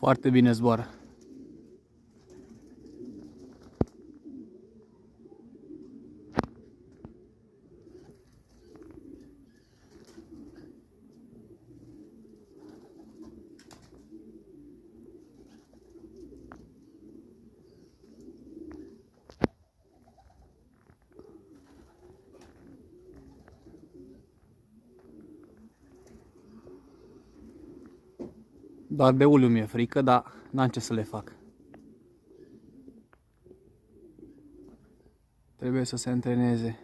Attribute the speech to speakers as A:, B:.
A: Foarte bine zboară. Doar de uliu mi-e frică, dar n-am ce să le fac. Trebuie să se antreneze.